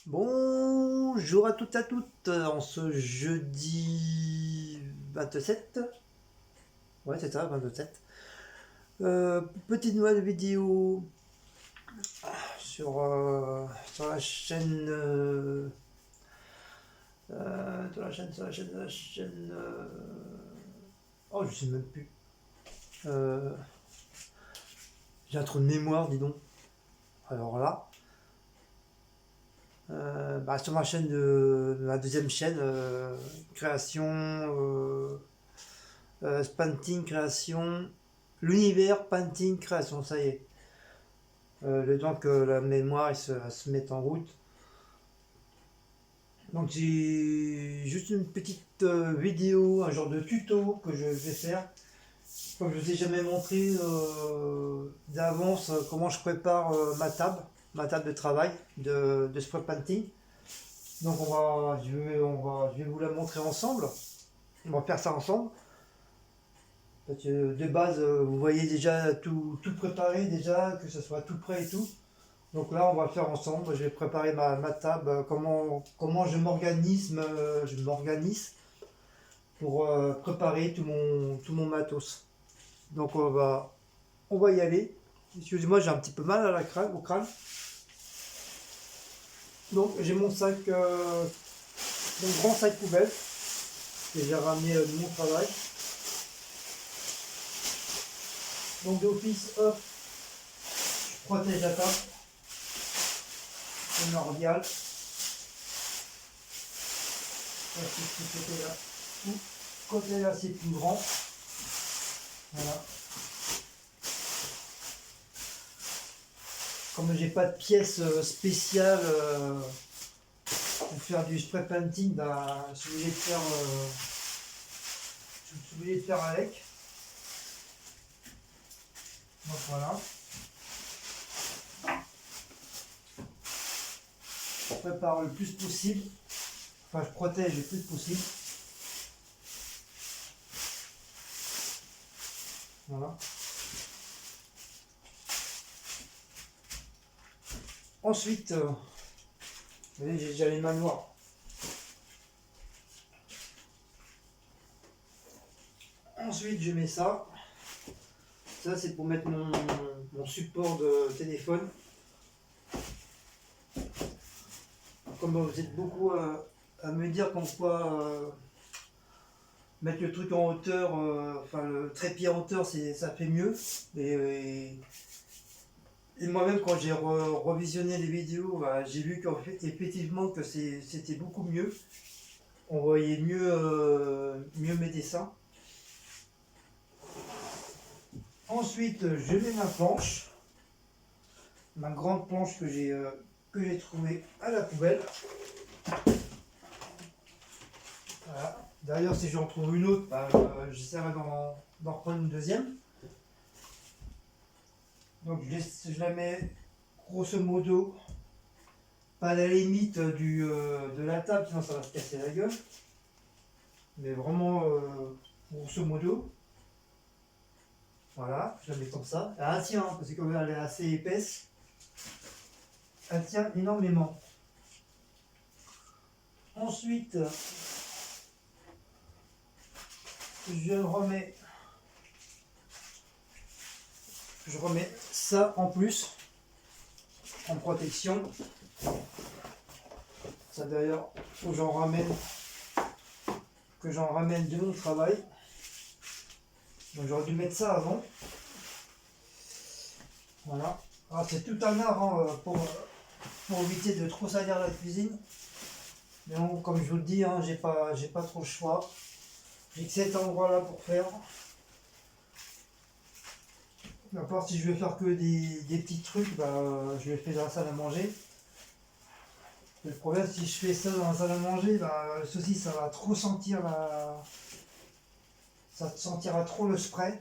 Bonjour à toutes et à toutes, en ce jeudi 27. Ouais, c'est ça, 27. Petite nouvelle vidéo sur, sur la chaîne. Sur la chaîne. Oh, je sais même plus. Euh, j'ai un trou de mémoire, dis donc. Alors là. Sur ma chaîne ma deuxième chaîne, création. Painting création, l'univers painting création, ça y est. Le temps que la mémoire elle se mette en route. Donc j'ai juste une petite vidéo, un genre de tuto que je vais faire. Comme je ne vous ai jamais montré d'avance comment je prépare ma table de travail de spray painting. Donc je vais vous la montrer ensemble. On va faire ça ensemble. Parce que de base, vous voyez déjà tout préparé, déjà, que ce soit tout prêt et tout. Donc là, on va le faire ensemble. Je vais préparer ma table, comment je m'organise pour préparer tout mon matos. Donc on va y aller. Excusez-moi, j'ai un petit peu mal à au crâne. Donc j'ai mon grand sac poubelle que j'ai ramené de mon travail. Donc d'office, hop, je protège la table. Primordial. Ce côté-là. Côté-là, c'est plus grand. Voilà. Comme j'ai pas de pièce spéciale pour faire du spray painting, bah, je suis obligé de faire avec. Donc voilà. Je prépare le plus possible. Enfin, je protège le plus possible. Voilà. Ensuite, vous voyez, j'ai déjà les mains noires. Ensuite, je mets ça. Ça, c'est pour mettre mon support de téléphone. Comme vous êtes beaucoup à me dire comme quoi mettre le truc en hauteur, enfin le trépied en hauteur, ça fait mieux. Et moi-même, quand j'ai revisionné les vidéos, bah, j'ai vu qu'effectivement que c'était beaucoup mieux. On voyait mieux mes dessins. Ensuite, je mets ma planche, ma grande planche que j'ai trouvée à la poubelle. Voilà. D'ailleurs, si j'en trouve une autre, bah, j'essaierai d'en reprendre une deuxième. Donc je la mets grosso modo pas à la limite de la table, sinon ça va se casser la gueule. Mais vraiment grosso modo. Voilà, je la mets comme ça. Elle tient, parce que comme elle est assez épaisse, elle tient énormément. Ensuite, je remets ça en plus, en protection. Ça d'ailleurs, faut que j'en ramène de mon travail. Donc j'aurais dû mettre ça avant. Voilà. Alors c'est tout un art hein, pour éviter de trop salir la cuisine. Mais bon, comme je vous le dis, hein, j'ai pas trop le choix. J'ai que cet endroit-là pour faire. À part si je vais faire que des petits trucs, bah, je vais faire dans la salle à manger. Le problème, si je fais ça dans la salle à manger, bah, le souci, ça va trop sentir ça sentira trop le spray.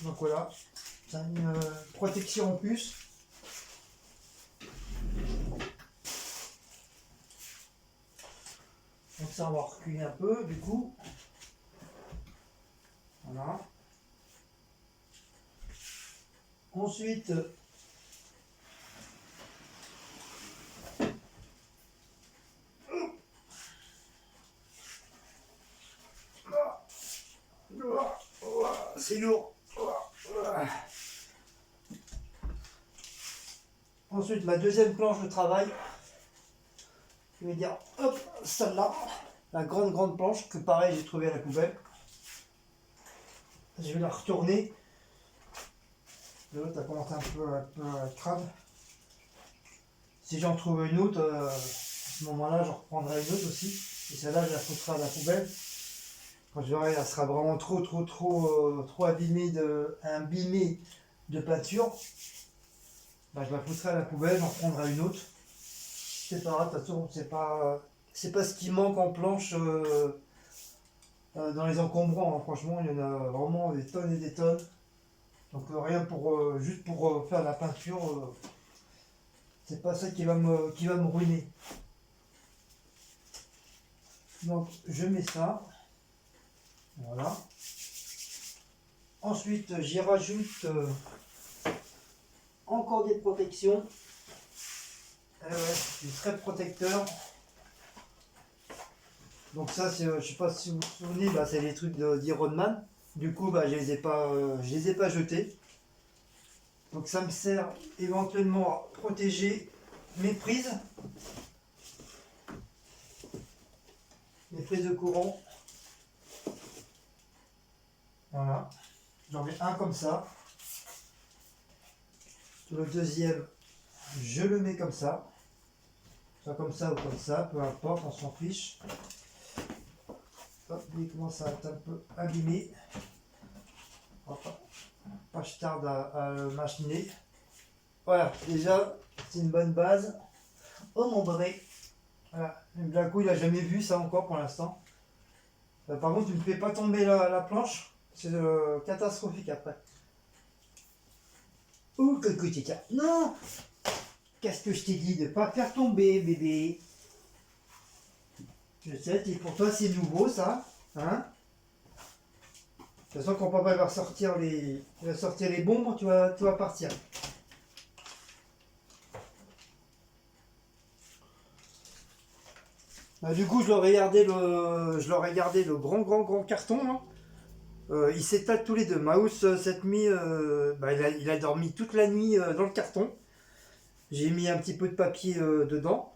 Donc voilà, c'est une protection en plus. Donc ça, on va reculer un peu, du coup. Voilà. Ensuite, Ensuite, ma deuxième planche de travail, je vais dire, hop, celle-là, la grande planche, que pareil, j'ai trouvé à la poubelle. Je vais la retourner. L'autre a commencé un peu à crade. Si j'en trouve une autre, à ce moment-là, j'en reprendrai une autre aussi. Et celle-là, je la foutrai à la poubelle. Quand je verrai, elle sera vraiment trop abîmée de peinture. Bah, je la foutrai à la poubelle, j'en reprendrai une autre. C'est pas grave, de toute façon, c'est pas ce qui manque en planche dans les encombrants. Hein. Franchement, il y en a vraiment des tonnes et des tonnes. Donc rien pour juste pour faire la peinture, c'est pas ça qui va me ruiner. Donc je mets ça. Voilà. Ensuite, j'y rajoute encore des protections. C'est très protecteur. Donc ça, c'est, je sais pas si vous vous souvenez, bah, c'est les trucs d'Iron Man. Du coup, bah, je les ai pas jetés. Donc ça me sert éventuellement à protéger mes prises de courant. Voilà. J'en mets un comme ça. Le deuxième, je le mets comme ça. Soit comme ça ou comme ça, peu importe, on s'en fiche. Hop, il commence à être un peu abîmé. Enfin, pas je tarde à le machiner. Voilà, déjà, c'est une bonne base. Oh mon bébé. Voilà, d'un coup, il a jamais vu ça encore pour l'instant. Par contre, tu ne fais pas tomber la planche. C'est catastrophique après. Ouh, que tiens. Non! Qu'est-ce que je t'ai dit de ne pas faire tomber, bébé? Je sais, et pour toi, c'est nouveau, ça. Hein? De toute façon, quand papa va sortir les bombes, tu vas partir. Bah, du coup, je leur ai gardé le grand carton. Hein. Ils s'étalent tous les deux. Mouse, cette nuit, bah, il a dormi toute la nuit dans le carton. J'ai mis un petit peu de papier dedans.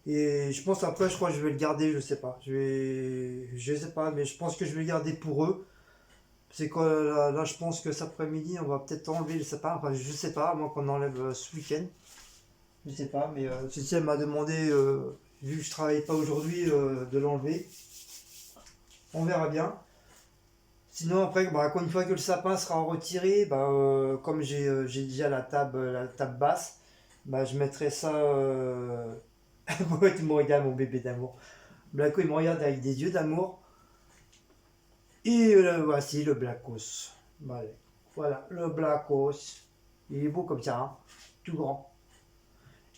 Et je pense après, je crois que je vais le garder, je sais pas. Je sais pas, mais je pense que je vais le garder pour eux. C'est quoi là, je pense que cet après-midi, on va peut-être enlever le sapin. Enfin, je sais pas, moi qu'on enlève ce week-end. Je sais pas, mais ceci elle m'a demandé, vu que je travaille pas aujourd'hui, de l'enlever. On verra bien. Sinon après, bah, une fois que le sapin sera retiré, bah, comme j'ai déjà la table basse, bah, je mettrai ça. Ouais, tu me regardes, mon bébé d'amour. Blacko, il me regarde avec des yeux d'amour. Et voici le Blackos. Voilà, le Blackos. Il est beau comme ça, hein, tout grand.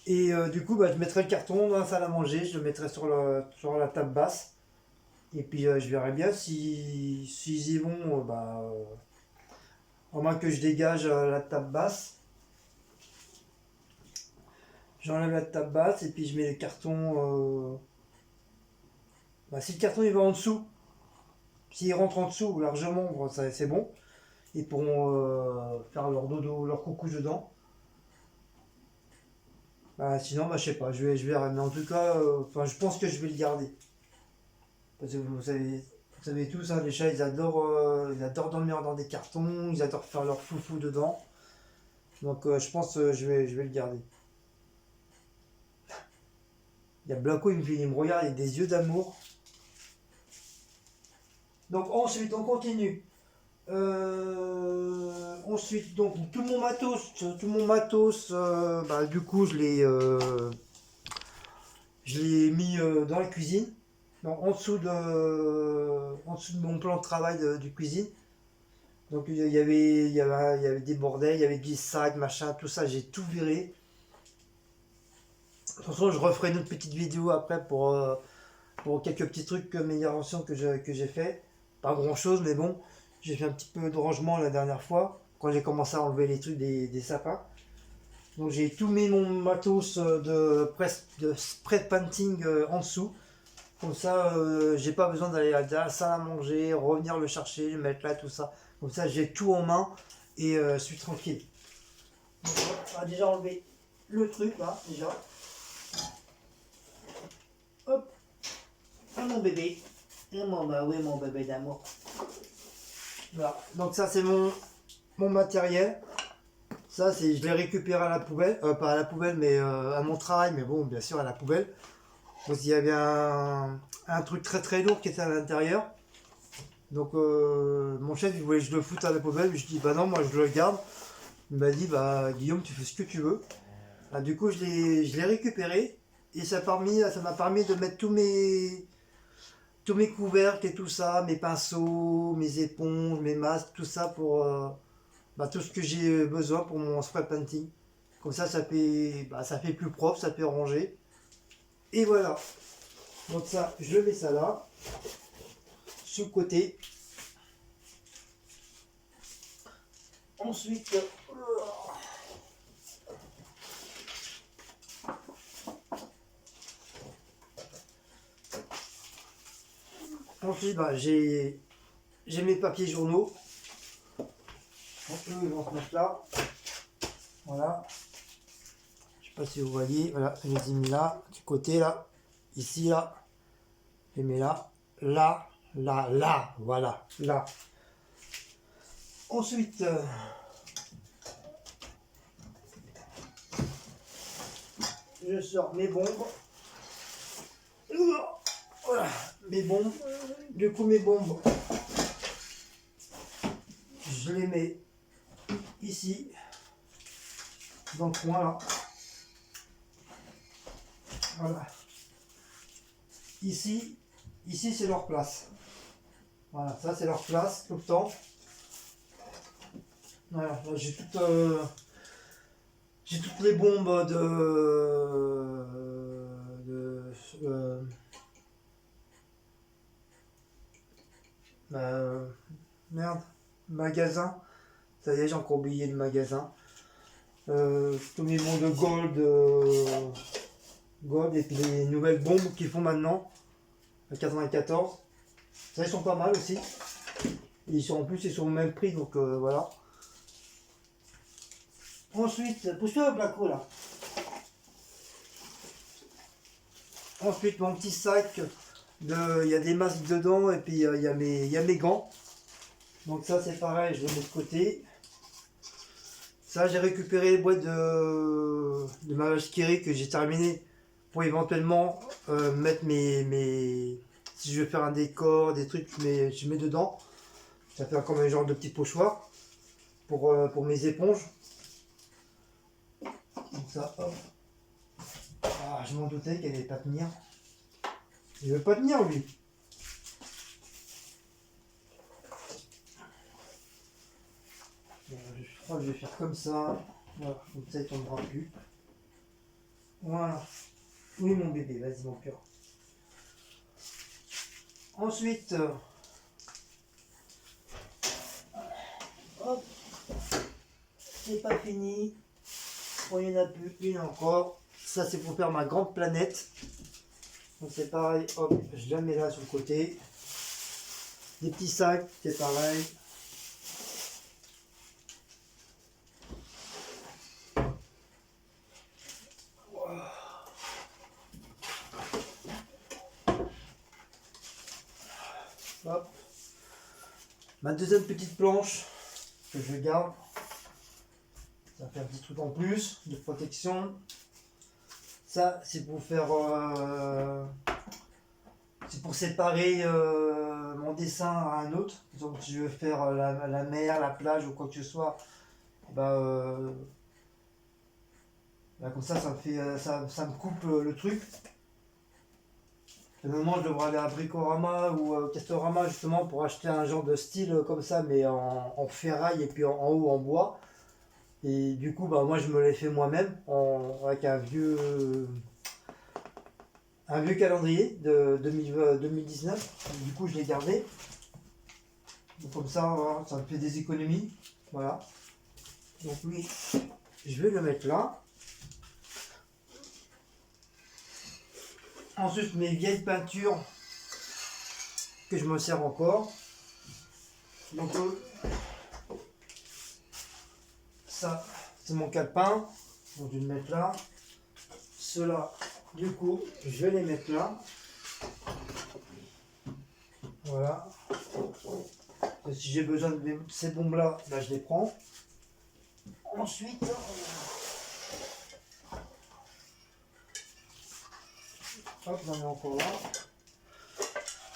Et du coup, bah, je mettrai le carton dans la salle à manger, je le mettrai sur la table basse. Et puis je verrai bien s'ils y vont, à moins que je dégage la table basse. J'enlève la table basse et puis je mets le carton. Si le carton il va en dessous, s'il rentre en dessous largement, c'est bon. Ils pourront faire leur dodo, leur coucou dedans. Sinon, je sais pas, je verrai. Mais en tout cas, je pense que je vais le garder. Parce que vous savez tous, hein, les chats, ils adorent dormir dans des cartons, ils adorent faire leur foufou dedans. Donc je pense que je vais le garder. Il y a Blanco, il me regarde avec des yeux d'amour. Donc ensuite, on continue. Ensuite, donc tout mon matos, du coup, je l'ai mis dans la cuisine. Donc, en dessous de mon plan de travail de cuisine. Donc il y avait des bordels, il y avait des sacs, machin, tout ça, j'ai tout viré. De toute façon, je referai une autre petite vidéo après pour quelques petits trucs, améliorations que j'ai fait. Pas grand chose, mais bon, j'ai fait un petit peu de rangement la dernière fois, quand j'ai commencé à enlever les trucs des sapins. Donc j'ai tout mis mon matos de spray painting en dessous. Comme ça, j'ai pas besoin d'aller à la salle à manger, revenir le chercher, le mettre là, tout ça. Comme ça, j'ai tout en main et je suis tranquille. Donc, on va déjà enlever le truc là, déjà. Hop. Ah, mon bébé. Et oui, mon bébé d'amour. Voilà. Donc ça c'est mon matériel. Ça c'est, je l'ai récupéré à la poubelle. Pas à la poubelle mais à mon travail. Mais bon, bien sûr à la poubelle. Donc il y avait un truc très très lourd qui était à l'intérieur. Donc mon chef il voulait que je le foute à la poubelle. Mais je dis bah non, moi je le garde. Il m'a dit bah Guillaume tu fais ce que tu veux. Ah, du coup je l'ai récupéré. Et ça m'a permis de mettre tous mes couvercles et tout ça, mes pinceaux, mes éponges, mes masques, tout ça pour tout ce que j'ai besoin pour mon spray painting. Comme ça fait plus propre, ça fait ranger. Et voilà. Donc ça, je mets ça là, sur le côté. Ensuite, j'ai mes papiers journaux. Donc, eux, ils vont se mettre là. Voilà. Je sais pas si vous voyez. Voilà, je les ai mis là, du côté là, ici là. Je les mets là, là, là, là. Voilà, là. Ensuite, je sors mes bombes. Voilà, mes bombes. Du coup, mes bombes, je les mets ici, dans le coin là. Voilà. Ici c'est leur place. Voilà, ça c'est leur place tout le temps. Voilà, là, j'ai toutes les bombes merde, magasin. Ça y est, j'ai encore oublié le magasin. Tous mes bombes de gold et puis les nouvelles bombes qu'ils font maintenant. Le 94. Ça, ils sont pas mal aussi. En plus, ils sont au même prix, donc voilà. Ensuite, pousse-toi au Blaco là. Ensuite, mon petit sac, il y a des masques dedans et puis il y a mes gants. Donc ça, c'est pareil, je le mets de côté. Ça, j'ai récupéré les boîtes de ma vache qui rit que j'ai terminé pour éventuellement mettre si je veux faire un décor, des trucs, je mets dedans. Ça fait comme un genre de petit pochoir pour mes éponges. Donc ça, hop. Ah, je m'en doutais qu'elle n'allait pas tenir. Il veut pas tenir, lui. Je crois que je vais faire comme ça. Voilà, comme ça il tombera plus. Voilà. Oui, mon bébé, vas-y, mon cœur. Ensuite, hop, c'est pas fini. Bon, il n'y en a plus, il y en a encore. Ça, c'est pour faire ma grande planète. Donc, c'est pareil, hop, je la mets là sur le côté. Des petits sacs, c'est pareil. Hop. Ma deuxième petite planche que je garde. Ça fait un petit truc en plus de protection. Ça, c'est pour faire... c'est pour séparer mon dessin à un autre. Donc, si je veux faire la mer, la plage ou quoi que ce soit, comme ça, ça me fait, ça me coupe le truc. Le moment, je devrais aller à Bricorama ou Castorama justement pour acheter un genre de style comme ça, mais en ferraille et puis en haut en bois. Et du coup, moi je me l'ai fait moi-même avec un vieux calendrier de 2019. Du coup, je l'ai gardé. Donc, comme ça, voilà, ça me fait des économies. Voilà. Donc lui, je vais le mettre là. Ensuite, mes vieilles peintures que je me sers encore. Donc ça, c'est mon calepin. Donc je vais le mettre là. Ceux-là, du coup, je vais les mettre là. Voilà. Et si j'ai besoin de ces bombes-là, là, je les prends. Ensuite, hop, j'en ai encore là.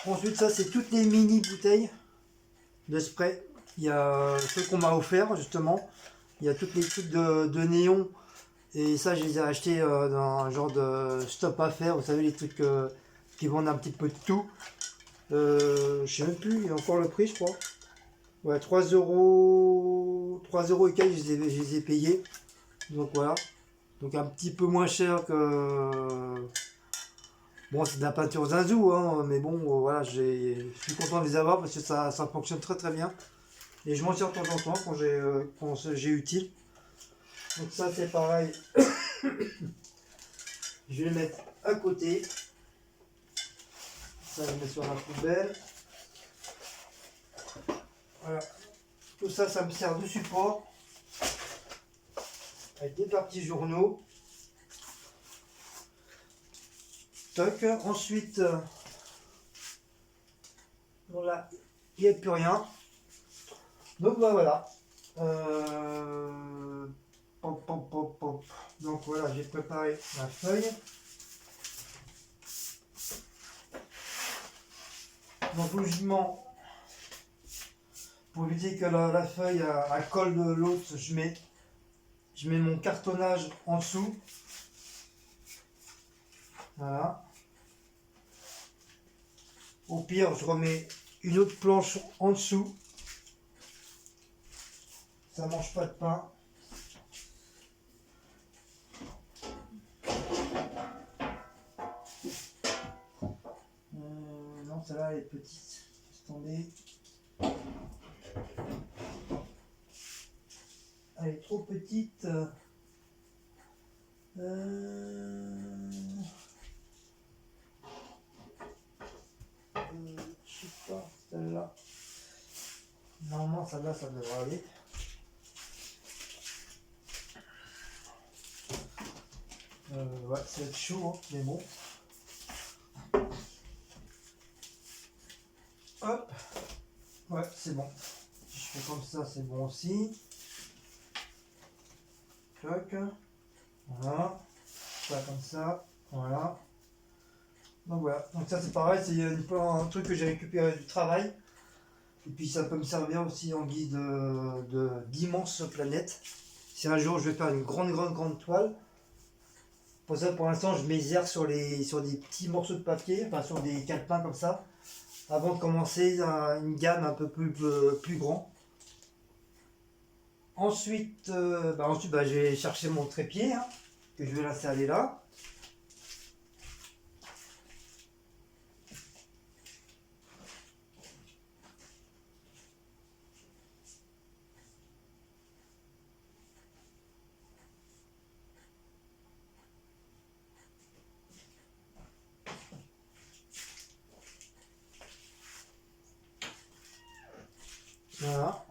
Ensuite, ça, c'est toutes les mini bouteilles de spray. Il y a ceux qu'on m'a offert, justement. Il y a toutes les trucs de néon. Et ça, je les ai achetés dans un genre de stop à faire. Vous savez, les trucs qui vendent un petit peu de tout. Je sais même plus, il y a encore le prix, je crois. Ouais, 3 euros. 3 euros et quelques, je les ai payés. Donc voilà. Donc un petit peu moins cher que. Bon, c'est de la peinture Zinzou, hein, mais bon, voilà, je suis content de les avoir parce que ça fonctionne très très bien. Et je m'en sers de temps en temps quand j'ai utile. Donc ça, c'est pareil. Je vais le mettre à côté. Ça, je le mets sur la poubelle. Voilà. Tout ça, ça me sert de support. Avec des petits journaux. Toc. Ensuite, voilà, il n'y a plus rien. Donc bah, voilà. Pop, pop, pop, pop. Donc voilà, j'ai préparé ma feuille. Donc logiquement, pour éviter que la feuille à colle de l'autre, je mets mon cartonnage en dessous. Voilà. Au pire, je remets une autre planche en dessous. Ça mange pas de pain. Non, celle-là elle est petite. Laisse tomber. Elle est trop petite. Je sais pas, celle-là. Normalement, celle-là, ça devrait aller. Ouais, ça va être chaud, hein, mais bon. Hop. Ouais, c'est bon. Si je fais comme ça, c'est bon aussi. Toc. Voilà. Ça comme ça. Voilà. Donc voilà. Donc ça c'est pareil, c'est un truc que j'ai récupéré du travail. Et puis ça peut me servir aussi en guide d'immenses planètes. Si un jour je vais faire une grande toile. Pour ça, pour l'instant, je m'exerce sur des petits morceaux de papier, enfin sur des calepins comme ça, avant de commencer une gamme un peu plus grand. Ensuite, je vais chercher mon trépied, hein, que je vais l'installer là. Voilà.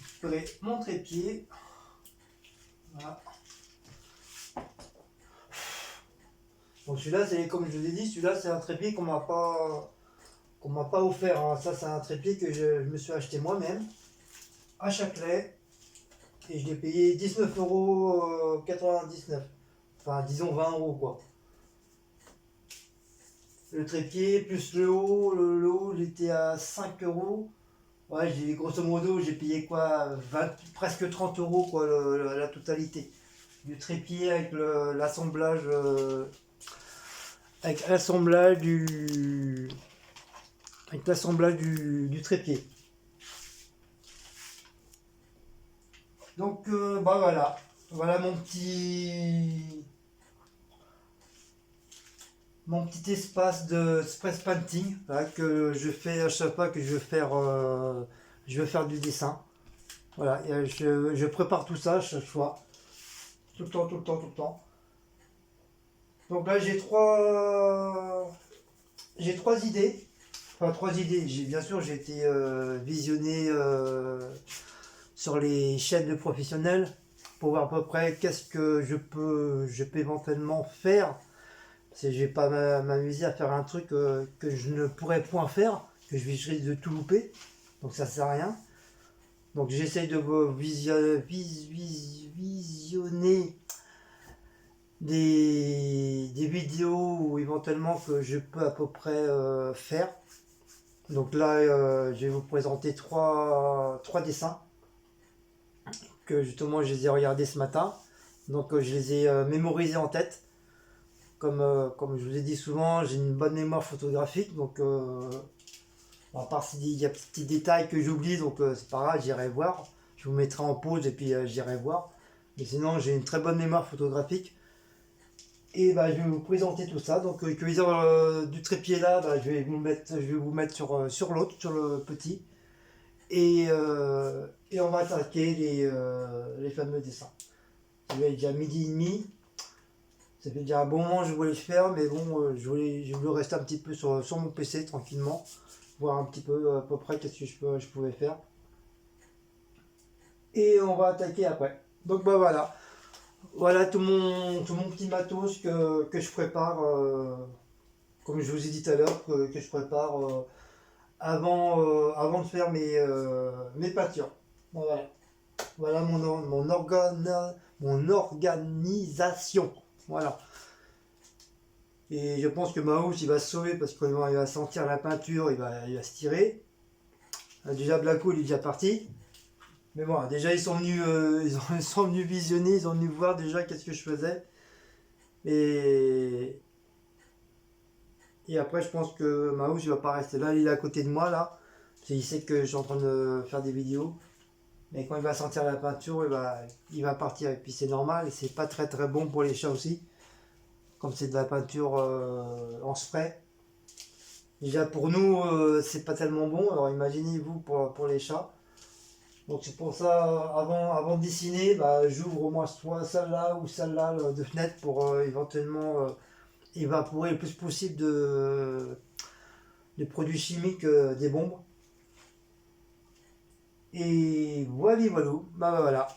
Je ferai mon trépied. Voilà. Donc celui-là, c'est comme je vous ai dit, celui-là c'est un trépied qu'on m'a pas offert, hein. Ça c'est un trépied que je me suis acheté moi-même à Châtelet et je l'ai payé 19,99 €. Enfin disons 20 € quoi. Le trépied plus le haut, le haut il était à 5 €. Ouais, grosso modo j'ai payé quoi, presque 30 € quoi, la totalité du trépied avec l'assemblage du trépied. Donc voilà mon petit espace de stress painting là, que je fais à chaque fois que je veux faire du dessin. Voilà, et je prépare tout ça à chaque fois, tout le temps. Donc là j'ai trois idées. Enfin, trois idées. Bien sûr, j'ai été visionné sur les chaînes de professionnels. pour voir à peu près qu'est-ce que je peux éventuellement faire. Parce que je vais pas m'amuser à faire un truc que je ne pourrais point faire, que je risque de tout louper. Donc ça sert à rien. Donc j'essaye de visionner des vidéos ou éventuellement que je peux à peu près faire. Donc là, je vais vous présenter trois dessins que justement je les ai regardés ce matin. Donc je les ai mémorisés en tête. Comme je vous ai dit souvent, j'ai une bonne mémoire photographique. Donc à part s'il y a des petits détails que j'oublie, donc c'est pas grave, j'irai voir. Je vous mettrai en pause et puis j'irai voir. Mais sinon, j'ai une très bonne mémoire photographique. Et bah, je vais vous présenter tout ça. Donc, cueillir du trépied là, bah, je vais vous mettre sur l'autre, sur le petit. Et on va attaquer les fameux dessins. Il est déjà midi et demi. Ça fait déjà un bon moment que je voulais le faire, mais bon, je voulais rester un petit peu sur mon PC tranquillement, voir un petit peu à peu près qu'est-ce que je pouvais faire. Et on va attaquer après. Donc bah voilà. Voilà tout mon petit matos que je prépare, comme je vous ai dit tout à l'heure, que je prépare avant de faire mes peintures. Bon, voilà, voilà mon organisation. Voilà. Et je pense que Maus il va se sauver parce qu'il va sentir la peinture, il va se tirer. Déjà Blacko il est déjà parti. Mais bon, déjà ils sont venus, ils sont venus visionner, ils sont venus voir déjà qu'est-ce que je faisais. Et, et après je pense que Maus il va pas rester là, il est à côté de moi là. Parce qu'il sait que je suis en train de faire des vidéos. Mais quand il va sentir la peinture, il va partir. Et puis c'est normal, et c'est pas très très bon pour les chats aussi. Comme c'est de la peinture en spray. Déjà pour nous, c'est pas tellement bon. Alors imaginez-vous pour les chats. Donc c'est pour ça, avant de dessiner, bah, j'ouvre au moins soit celle-là ou celle-là de fenêtre pour éventuellement évaporer le plus possible de produits chimiques des bombes. Et voilà, voilà. Bah, voilà.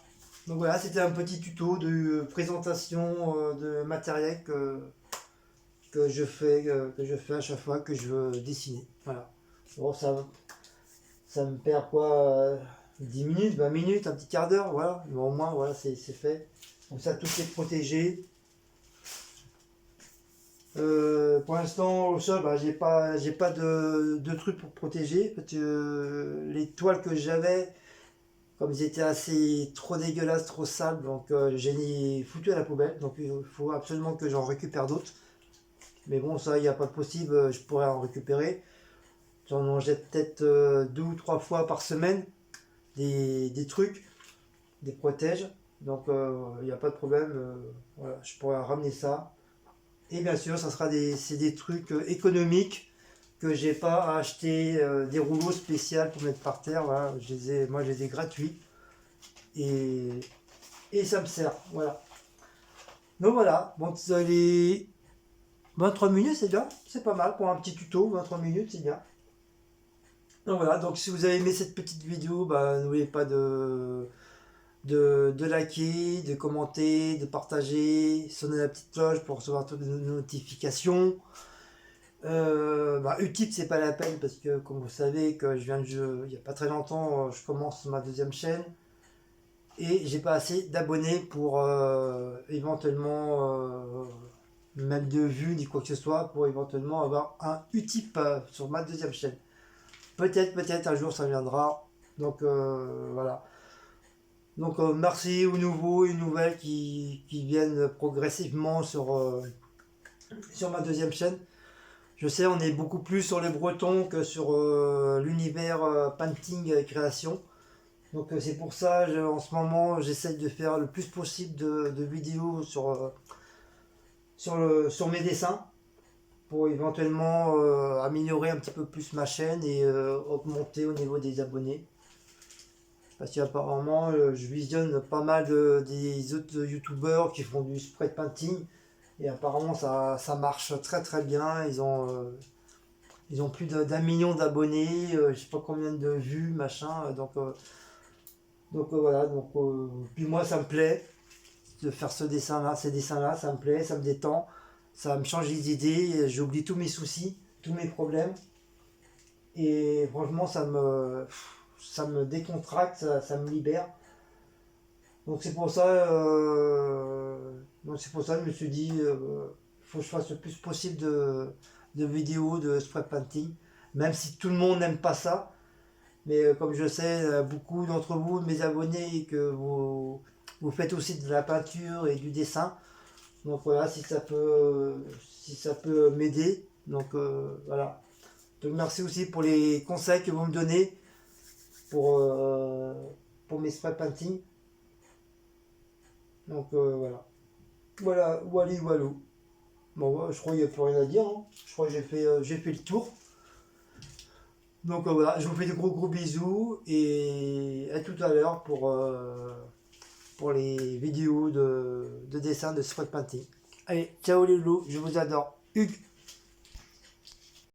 Donc voilà, c'était un petit tuto de présentation de matériel que je fais à chaque fois que je veux dessiner. Voilà. Bon, ça me perd quoi 10 minutes, 20 minutes, un petit quart d'heure, voilà. Mais au moins, voilà, c'est fait. Comme ça, tout est protégé. Pour l'instant, au sol, bah, j'ai pas de trucs pour protéger. Parce que les toiles que j'avais, comme ils étaient assez trop dégueulasses, trop sales, donc j'ai les foutu à la poubelle. Donc il faut absolument que j'en récupère d'autres. Mais bon, ça, il n'y a pas de possible, je pourrais en récupérer. J'en jette peut-être 2 ou 3 fois par semaine des trucs, des protèges. Donc il n'y a pas de problème. Voilà, je pourrais ramener ça. Et bien sûr, c'est des trucs économiques que j'ai pas à acheter des rouleaux spéciaux pour mettre par terre. Voilà, moi, je les ai gratuits. Et, et ça me sert. Voilà. Donc voilà. Bon, les 23 minutes, c'est bien. C'est pas mal pour un petit tuto. 23 minutes, c'est bien. Donc voilà, donc si vous avez aimé cette petite vidéo, bah, n'oubliez pas de liker, de commenter, de partager, sonner la petite cloche pour recevoir toutes les notifications. Utip c'est pas la peine parce que comme vous savez que il n'y a pas très longtemps, je commence ma deuxième chaîne et j'ai pas assez d'abonnés pour éventuellement même de vues ni quoi que ce soit pour éventuellement avoir un Utip sur ma deuxième chaîne. Peut-être un jour ça viendra. Donc voilà. Donc merci aux nouveaux et nouvelles qui viennent progressivement sur ma deuxième chaîne. Je sais, on est beaucoup plus sur les Bretons que sur l'univers painting et création. Donc c'est pour ça, en ce moment, j'essaie de faire le plus possible de vidéos sur mes dessins pour éventuellement améliorer un petit peu plus ma chaîne et augmenter au niveau des abonnés. Parce qu'apparemment, je visionne pas mal des autres youtubeurs qui font du spray painting. Et apparemment, ça marche très très bien. Ils ont plus d'1 million d'abonnés, je sais pas combien de vues, machin. Donc voilà. Puis moi, ça me plaît. de faire ce dessin-là, ces dessins-là, ça me plaît, ça me détend, ça me change les idées, j'oublie tous mes soucis, tous mes problèmes. Et franchement, ça me décontracte, ça me libère. Donc c'est pour ça, que je me suis dit, faut que je fasse le plus possible de vidéos de spray painting, même si tout le monde n'aime pas ça. Mais comme je sais, beaucoup d'entre vous, mes abonnés, que vous faites aussi de la peinture et du dessin. Donc voilà, si ça peut m'aider. Donc voilà. Donc merci aussi pour les conseils que vous me donnez pour mes spray painting. Donc voilà. Voilà, wally walou. Bon, je crois qu'il n'y a plus rien à dire, hein. Je crois que j'ai fait le tour. Donc voilà, je vous fais de gros bisous et à tout à l'heure pour les vidéos de dessin de spray painting. Allez, ciao les loups, je vous adore. Hugues.